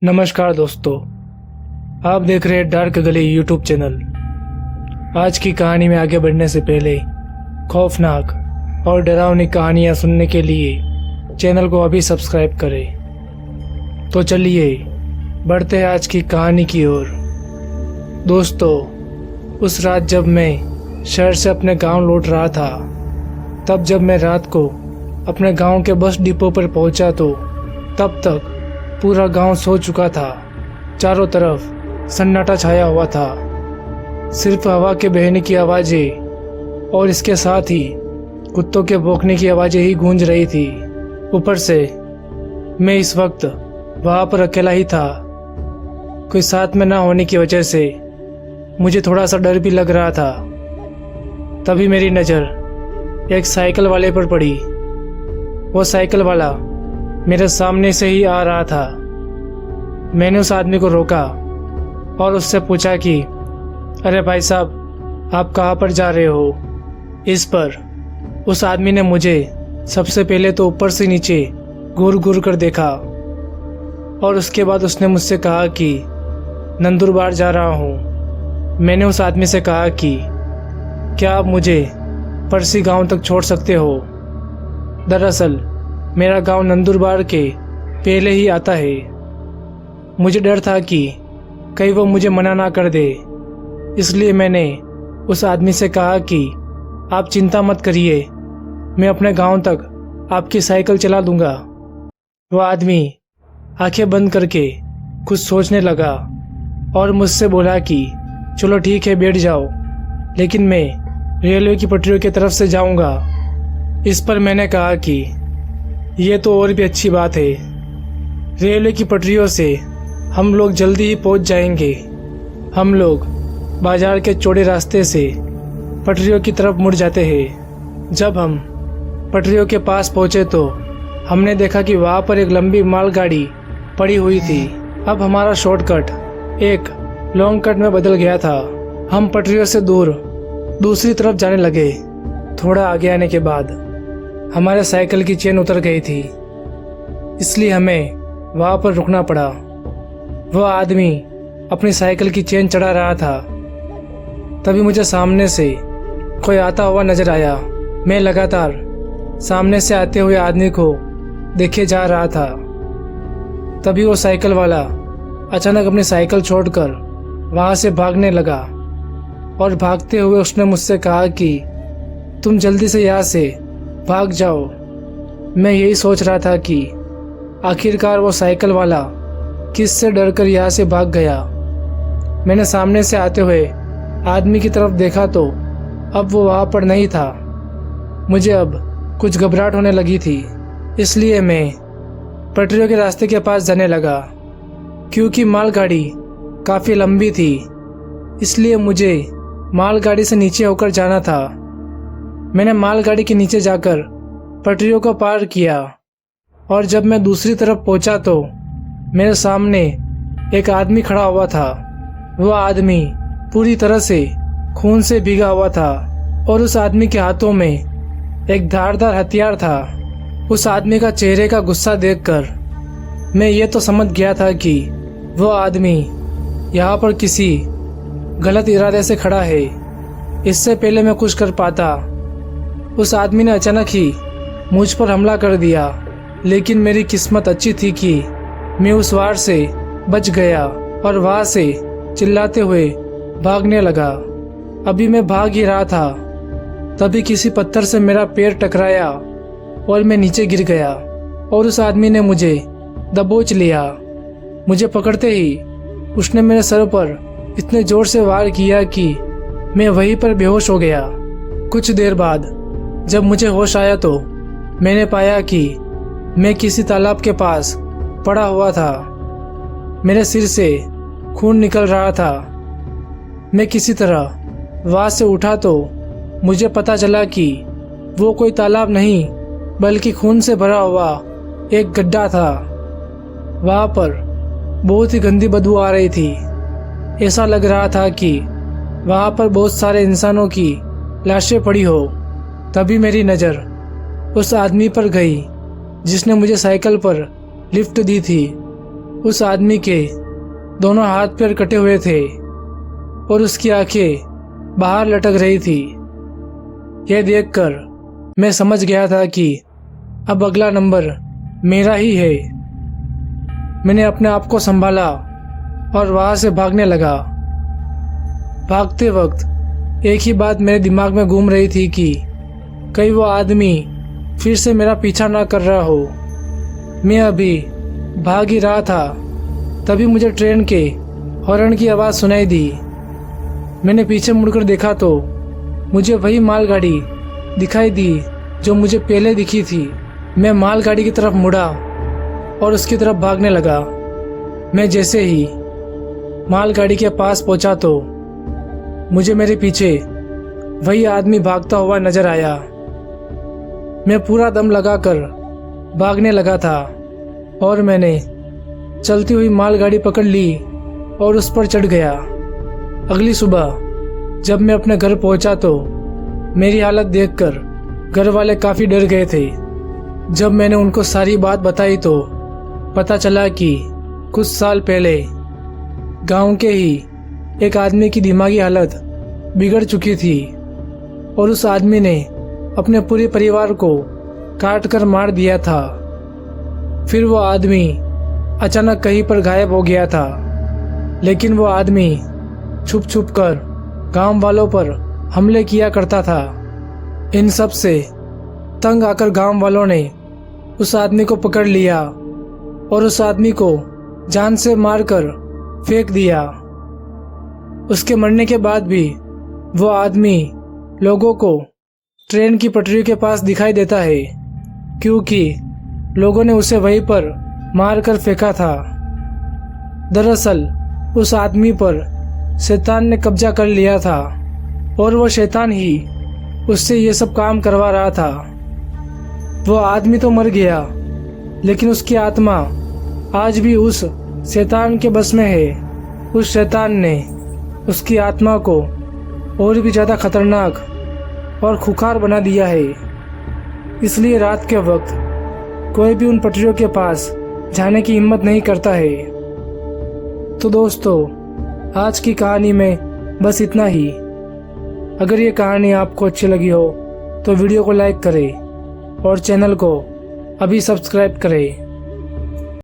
नमस्कार दोस्तों, आप देख रहे हैं डार्क गली यूट्यूब चैनल। आज की कहानी में आगे बढ़ने से पहले खौफनाक और डरावनी कहानियां सुनने के लिए चैनल को अभी सब्सक्राइब करें। तो चलिए बढ़ते हैं आज की कहानी की ओर। दोस्तों, उस रात जब मैं शहर से अपने गांव लौट रहा था, तब जब मैं रात को अपने गांव के बस डिपो पर पहुंचा तो तब तक पूरा गांव सो चुका था। चारों तरफ सन्नाटा छाया हुआ था, सिर्फ हवा के बहने की आवाज़ें और इसके साथ ही कुत्तों के भौंकने की आवाज़ें ही गूंज रही थी। ऊपर से मैं इस वक्त वहाँ पर अकेला ही था। कोई साथ में ना होने की वजह से मुझे थोड़ा सा डर भी लग रहा था। तभी मेरी नज़र एक साइकिल वाले पर पड़ी। वो साइकिल वाला मेरे सामने से ही आ रहा था। मैंने उस आदमी को रोका और उससे पूछा कि अरे भाई साहब, आप कहाँ पर जा रहे हो? इस पर उस आदमी ने मुझे सबसे पहले तो ऊपर से नीचे घूर घूर कर देखा और उसके बाद उसने मुझसे कहा कि नंदुरबार जा रहा हूँ। मैंने उस आदमी से कहा कि क्या आप मुझे परसी गांव तक छोड़ सकते हो? दरअसल मेरा गांव नंदुरबार के पहले ही आता है। मुझे डर था कि कहीं वो मुझे मना ना कर दे, इसलिए मैंने उस आदमी से कहा कि आप चिंता मत करिए, मैं अपने गांव तक आपकी साइकिल चला दूंगा। वो आदमी आंखें बंद करके कुछ सोचने लगा और मुझसे बोला कि चलो ठीक है, बैठ जाओ, लेकिन मैं रेलवे की पटरियों की तरफ से जाऊंगा। इस पर मैंने कहा कि ये तो और भी अच्छी बात है, रेलवे की पटरियों से हम लोग जल्दी ही पहुंच जाएंगे। हम लोग बाजार के चौड़े रास्ते से पटरियों की तरफ मुड़ जाते हैं। जब हम पटरियों के पास पहुंचे तो हमने देखा कि वहाँ पर एक लंबी मालगाड़ी पड़ी हुई थी। अब हमारा शॉर्टकट एक लॉन्ग कट में बदल गया था। हम पटरियों से दूर दूसरी तरफ जाने लगे। थोड़ा आगे आने के बाद हमारे साइकिल की चेन उतर गई थी, इसलिए हमें वहाँ पर रुकना पड़ा। वह आदमी अपनी साइकिल की चेन चढ़ा रहा था। तभी मुझे सामने से कोई आता हुआ नजर आया। मैं लगातार सामने से आते हुए आदमी को देखे जा रहा था। तभी वो साइकिल वाला अचानक अपनी साइकिल छोड़कर वहाँ से भागने लगा और भागते हुए उसने मुझसे कहा कि तुम जल्दी से यहाँ से भाग जाओ। मैं यही सोच रहा था कि आखिरकार वो साइकिल वाला किससे डरकर यहाँ से भाग गया। मैंने सामने से आते हुए आदमी की तरफ देखा तो अब वो वहाँ पर नहीं था। मुझे अब कुछ घबराहट होने लगी थी, इसलिए मैं पटरियों के रास्ते के पास जाने लगा। क्योंकि मालगाड़ी काफ़ी लंबी थी, इसलिए मुझे मालगाड़ी से नीचे होकर जाना था। मैंने मालगाड़ी के नीचे जाकर पटरियों को पार किया और जब मैं दूसरी तरफ पहुंचा तो मेरे सामने एक आदमी खड़ा हुआ था। वह आदमी पूरी तरह से खून से भीगा हुआ था और उस आदमी के हाथों में एक धारदार हथियार था। उस आदमी का चेहरे का गुस्सा देखकर मैं ये तो समझ गया था कि वह आदमी यहाँ पर किसी गलत इरादे से खड़ा है। इससे पहले मैं कुछ कर पाता, उस आदमी ने अचानक ही मुझ पर हमला कर दिया, लेकिन मेरी किस्मत अच्छी थी कि मैं उस वार से बच गया और वहाँ से चिल्लाते हुए भागने लगा। अभी मैं भाग ही रहा था, तभी किसी पत्थर से मेरा पैर टकराया और मैं नीचे गिर गया और उस आदमी ने मुझे दबोच लिया। मुझे पकड़ते ही उसने मेरे सर पर इतने जोर से वार किया कि मैं वहीं पर बेहोश हो गया। कुछ देर बाद जब मुझे होश आया तो मैंने पाया कि मैं किसी तालाब के पास पड़ा हुआ था। मेरे सिर से खून निकल रहा था। मैं किसी तरह वहाँ से उठा तो मुझे पता चला कि वो कोई तालाब नहीं बल्कि खून से भरा हुआ एक गड्ढा था। वहाँ पर बहुत ही गंदी बदबू आ रही थी। ऐसा लग रहा था कि वहाँ पर बहुत सारे इंसानों की लाशें पड़ी हो। तभी मेरी नज़र उस आदमी पर गई जिसने मुझे साइकिल पर लिफ्ट दी थी। उस आदमी के दोनों हाथ पैर कटे हुए थे और उसकी आंखें बाहर लटक रही थी। यह देखकर मैं समझ गया था कि अब अगला नंबर मेरा ही है। मैंने अपने आप को संभाला और वहां से भागने लगा। भागते वक्त एक ही बात मेरे दिमाग में घूम रही थी कि कहीं वो आदमी फिर से मेरा पीछा ना कर रहा हो। मैं अभी भाग ही रहा था, तभी मुझे ट्रेन के हॉर्न की आवाज़ सुनाई दी। मैंने पीछे मुड़कर देखा तो मुझे वही मालगाड़ी दिखाई दी जो मुझे पहले दिखी थी। मैं मालगाड़ी की तरफ मुड़ा और उसकी तरफ भागने लगा। मैं जैसे ही मालगाड़ी के पास पहुंचा तो मुझे मेरे पीछे वही आदमी भागता हुआ नजर आया। मैं पूरा दम लगाकर भागने लगा था और मैंने चलती हुई मालगाड़ी पकड़ ली और उस पर चढ़ गया। अगली सुबह जब मैं अपने घर पहुंचा तो मेरी हालत देखकर घर वाले काफ़ी डर गए थे। जब मैंने उनको सारी बात बताई तो पता चला कि कुछ साल पहले गांव के ही एक आदमी की दिमागी हालत बिगड़ चुकी थी और उस आदमी ने अपने पूरे परिवार को काट कर मार दिया था। फिर वो आदमी अचानक कहीं पर गायब हो गया था, लेकिन वो आदमी छुप छुप कर गांव वालों पर हमले किया करता था। इन सब से तंग आकर गांव वालों ने उस आदमी को पकड़ लिया और उस आदमी को जान से मारकर फेंक दिया। उसके मरने के बाद भी वो आदमी लोगों को ट्रेन की पटरी के पास दिखाई देता है, क्योंकि लोगों ने उसे वहीं पर मारकर फेंका था। दरअसल उस आदमी पर शैतान ने कब्जा कर लिया था और वो शैतान ही उससे ये सब काम करवा रहा था। वो आदमी तो मर गया, लेकिन उसकी आत्मा आज भी उस शैतान के बस में है। उस शैतान ने उसकी आत्मा को और भी ज़्यादा खतरनाक और खुखार बना दिया है। इसलिए रात के वक्त कोई भी उन पटरियों के पास जाने की हिम्मत नहीं करता है। तो दोस्तों, आज की कहानी में बस इतना ही। अगर ये कहानी आपको अच्छी लगी हो तो वीडियो को लाइक करें और चैनल को अभी सब्सक्राइब करें।